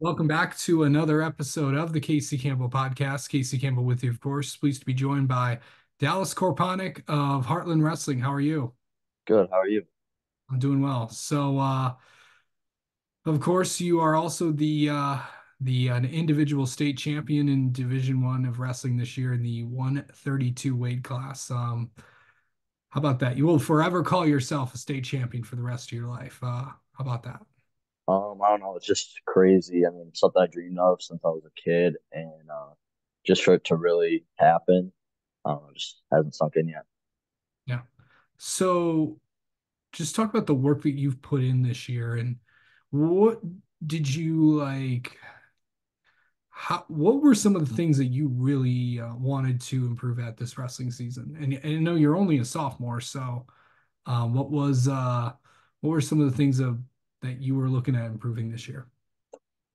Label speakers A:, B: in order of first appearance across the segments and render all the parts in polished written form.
A: Welcome back to another episode of the Casey Campbell podcast. Casey Campbell with you, of course. Pleased to be joined by Dallas Korponic of Hartland Wrestling. How are you?
B: Good. How are you?
A: I'm doing well. Of course, you are also the an individual state champion in Division One of wrestling this year in the 132 weight class. How about that? You will forever call yourself a state champion for the rest of your life. How about that?
B: I don't know. It's just crazy. I mean, something I dreamed of since I was a kid, and just for it to really happen, I don't know, just hasn't sunk in yet.
A: Yeah. So just talk about the work that you've put in this year and what did you like what were some of the things that you really wanted to improve at this wrestling season? And I know you're only a sophomore, so what was what were some of the things that you were looking at improving this year?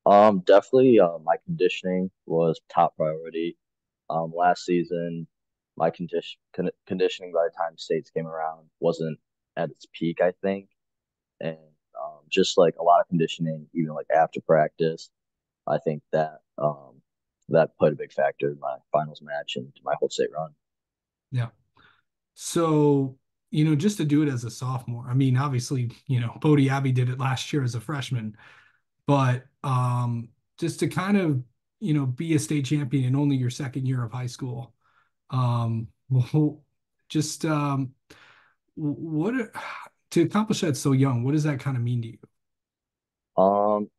B: Definitely, my conditioning was top priority. Last season, my conditioning by the time states came around wasn't at its peak, I think, and just like a lot of conditioning, even like after practice. I think that played a big factor in my finals match and my whole state run.
A: Yeah. So, just to do it as a sophomore, I mean, obviously, Bodie Abbey did it last year as a freshman, but just to kind of, be a state champion in only your second year of high school. Well, just what to accomplish that so young, what does that kind of mean to you?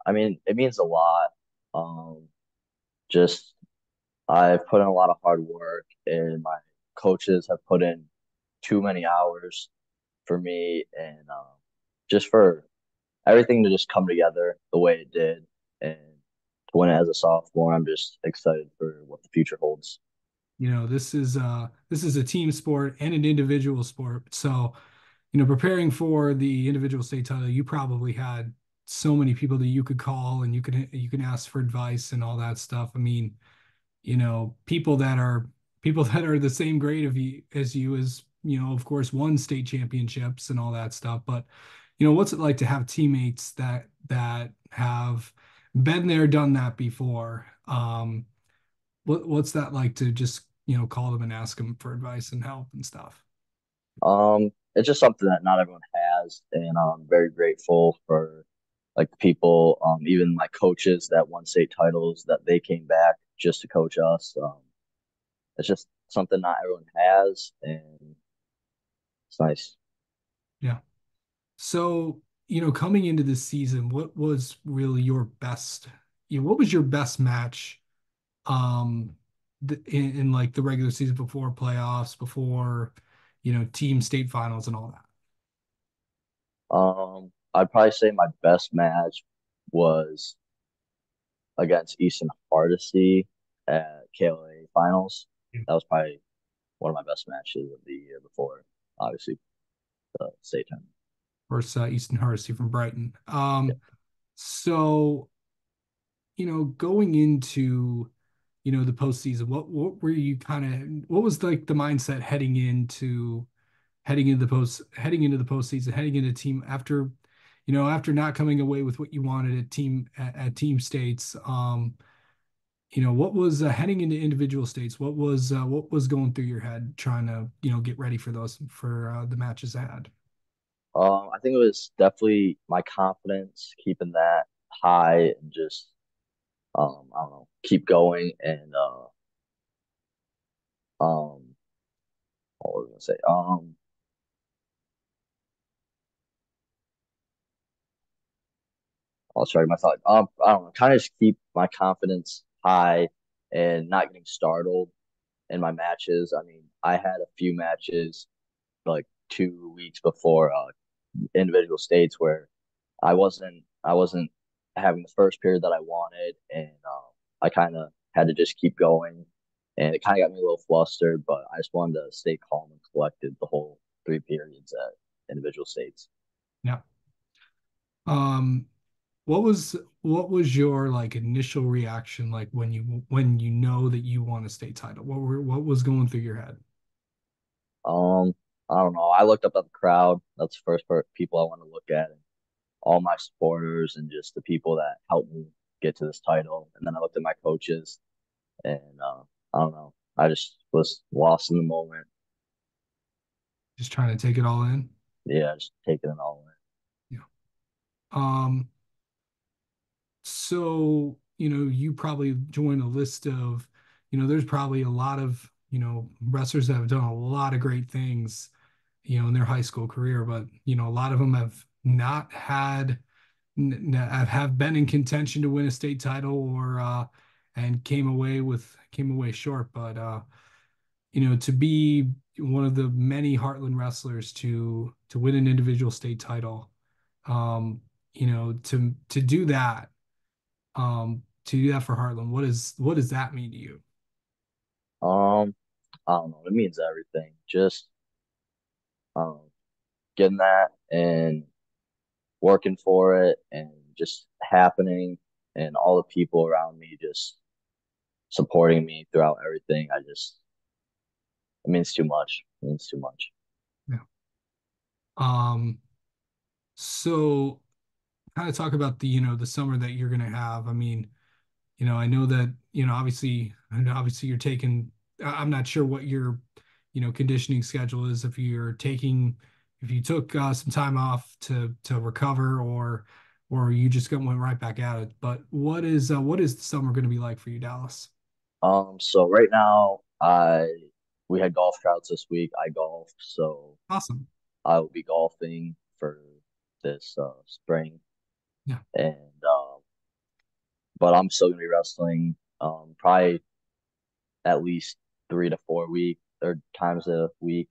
B: I mean, it means a lot. Um, just I've put in a lot of hard work, and my coaches have put in too many hours for me, and just for everything to just come together the way it did, and to win it as a sophomore, I'm just excited for what the future holds.
A: This is a team sport and an individual sport. So, preparing for the individual state title, you probably had so many people that you could call and you can ask for advice and all that stuff. I mean, people that are the same grade of you as of course, won state championships and all that stuff. But what's it like to have teammates that have been there, done that before? What's that like to just call them and ask them for advice and help and stuff?
B: It's just something that not everyone has, and I'm very grateful for like the people, even my coaches that won state titles that they came back just to coach us. It's just something not everyone has, and it's nice.
A: Yeah. So, coming into this season, what was really your best? What was your best match um in like the regular season before playoffs, before team state finals and all that?
B: I'd probably say my best match was against Easton Hardesty at KLA finals. That was probably one of my best matches of the year before, obviously, the state tournament.
A: Versus Easton Hardesty from Brighton.
B: Yeah.
A: So going into the postseason, what were you what was like the mindset heading into the postseason, heading into team after after not coming away with what you wanted at team states, what was heading into individual states, what was going through your head trying to get ready for those for the matches ahead?
B: I think it was definitely my confidence, keeping that high and just I don't know, keep going and what was I gonna say? I'll try my thought. I don't know, kind of just keep my confidence high and not getting startled in my matches. I mean, I had a few matches like 2 weeks before individual states where I wasn't having the first period that I wanted, and I kind of had to just keep going, and it kind of got me a little flustered. But I just wanted to stay calm and collected the whole 3 periods at individual states.
A: Yeah. Um, what was your like initial reaction like when you know that you won a state title? What was going through your head?
B: Um, I don't know. I looked up at the crowd. That's the first people I want to look at, and all my supporters and just the people that helped me get to this title. And then I looked at my coaches, and I don't know. I just was lost in the moment.
A: Just trying to take it all in.
B: Yeah, just taking it all in.
A: Yeah. Um, so, you probably join a list of, there's probably a lot of, wrestlers that have done a lot of great things, in their high school career, but, a lot of them have not had, have been in contention to win a state title or, and came away short. But, to be one of the many Heartland wrestlers to win an individual state title, um, to do that, to do that for Heartland, what does that mean to you?
B: Um, I don't know. It means everything. Just um, getting that and working for it, and just happening, and all the people around me just supporting me throughout everything. It means too much. It means too much.
A: Yeah. Um, so kind of talk about the summer that you're gonna have. I mean, I know that, I know obviously you're taking, I'm not sure what your, conditioning schedule is, if you took some time off to recover, or you just went right back at it. But what is the summer going to be like for you, Dallas?
B: So right now, I we had golf tryouts this week. I golf, so
A: Awesome.
B: I will be golfing for this spring,
A: Yeah.
B: and but I'm still gonna be wrestling. Probably at least 3 to 4 week or times a week.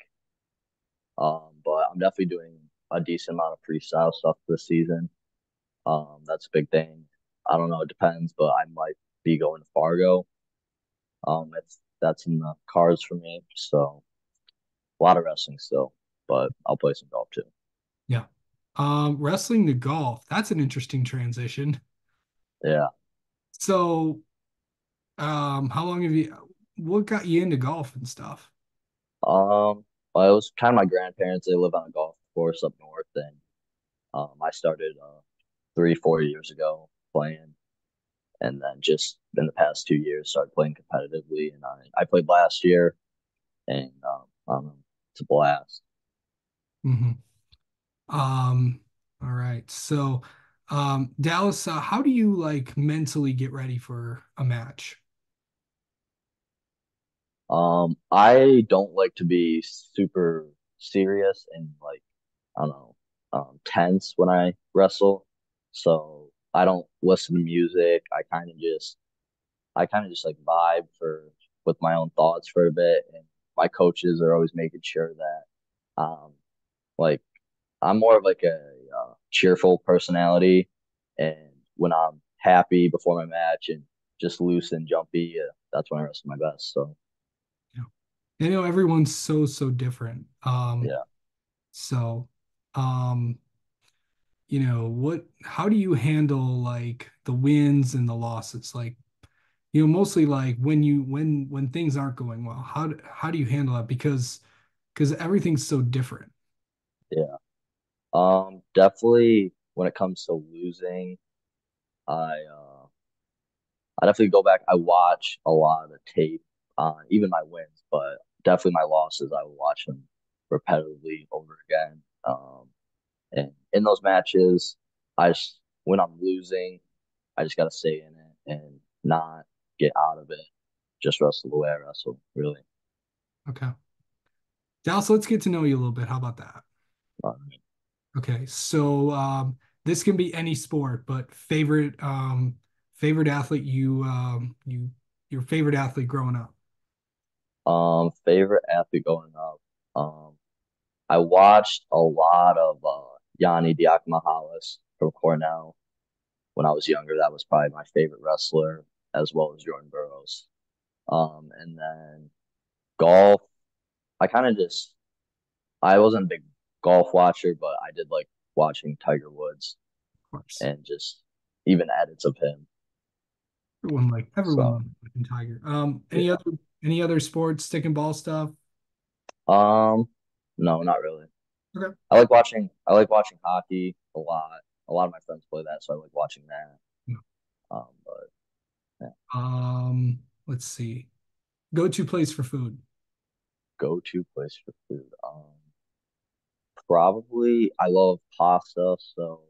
B: But I'm definitely doing a decent amount of freestyle stuff this season. That's a big thing. I don't know, it depends, but I might be going to Fargo. If that's in the cards for me. So a lot of wrestling still, but I'll play some golf too.
A: Yeah. Wrestling to golf, that's an interesting transition.
B: Yeah.
A: So, how long have you, what got you into golf and stuff?
B: Well, it was kind of my grandparents. They live on a golf course up north, and I started 3, 4 years ago playing, and then just in the past 2 years started playing competitively. And I played last year, and I don't know, it's a blast.
A: Hmm. Um, all right. So, Dallas, how do you like mentally get ready for a match?
B: I don't like to be super serious and like I don't know, tense when I wrestle. So I don't listen to music. I kind of just like vibe for with my own thoughts for a bit. And my coaches are always making sure that like I'm more of like a cheerful personality, and when I'm happy before my match and just loose and jumpy, that's when I wrestle my best. So
A: Yeah. Everyone's so different.
B: yeah.
A: So, um, how do you handle like the wins and the losses? Like, mostly like when things aren't going well, how do you handle that? Because everything's so different.
B: Yeah. Definitely when it comes to losing, I I definitely go back. I watch a lot of the tape on even my wins, but definitely my losses. I will watch them repetitively over again. And in those matches, when I'm losing, I just gotta stay in it and not get out of it. Just wrestle the way I wrestle, really.
A: Okay. Dallas, let's get to know you a little bit. How about that?
B: Um,
A: Okay, so this can be any sport, but favorite athlete your favorite athlete growing up.
B: Favorite athlete going up. I watched a lot of Yanni Diakomahalis from Cornell when I was younger. That was probably my favorite wrestler, as well as Jordan Burroughs. And then golf, I kind of just I wasn't a big golf watcher, but I did like watching Tiger Woods
A: Of course,
B: and just even edits of him.
A: everyone
B: So
A: loves fucking Tiger.
B: yeah.
A: Any other sports, stick and ball stuff?
B: Um, no, not really.
A: Okay.
B: I like watching hockey a lot. A lot of my friends play that, so I like watching that.
A: Let's see. Go-to place for food.
B: Go-to place for food. Probably I love pasta, so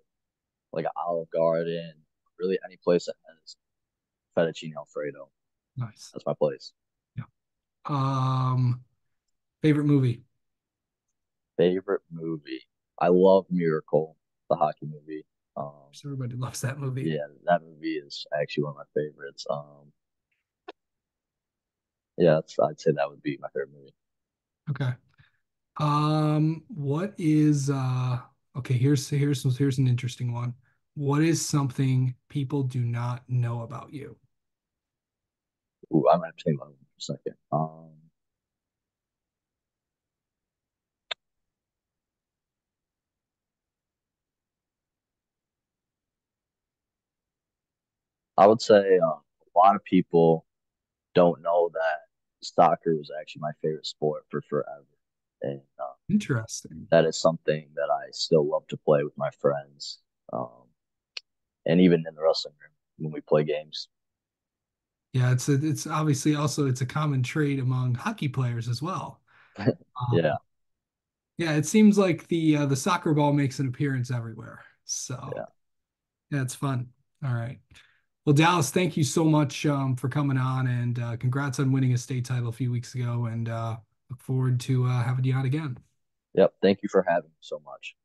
B: like Olive Garden, really any place that has fettuccine Alfredo.
A: Nice.
B: That's my place.
A: Yeah. Um, Favorite movie.
B: Favorite movie. I love Miracle, the hockey movie.
A: Everybody loves that movie.
B: Yeah, that movie is actually one of my favorites. Yeah, I'd say that would be my favorite movie.
A: Okay. What is okay, here's an interesting one. What is something people do not know about you?
B: Ooh, I'm gonna have to think about it for a second. I would say a lot of people don't know that soccer was actually my favorite sport for forever, and
A: Interesting.
B: that is something that I still love to play with my friends, um, and even in the wrestling room when we play games.
A: Yeah, it's obviously also it's a common trait among hockey players as well.
B: Yeah,
A: Yeah, it seems like the soccer ball makes an appearance everywhere. So
B: yeah,
A: yeah, it's fun. All right. Well, Dallas, thank you so much for coming on and congrats on winning a state title a few weeks ago and look forward to having you on again.
B: yep. Thank you for having me so much.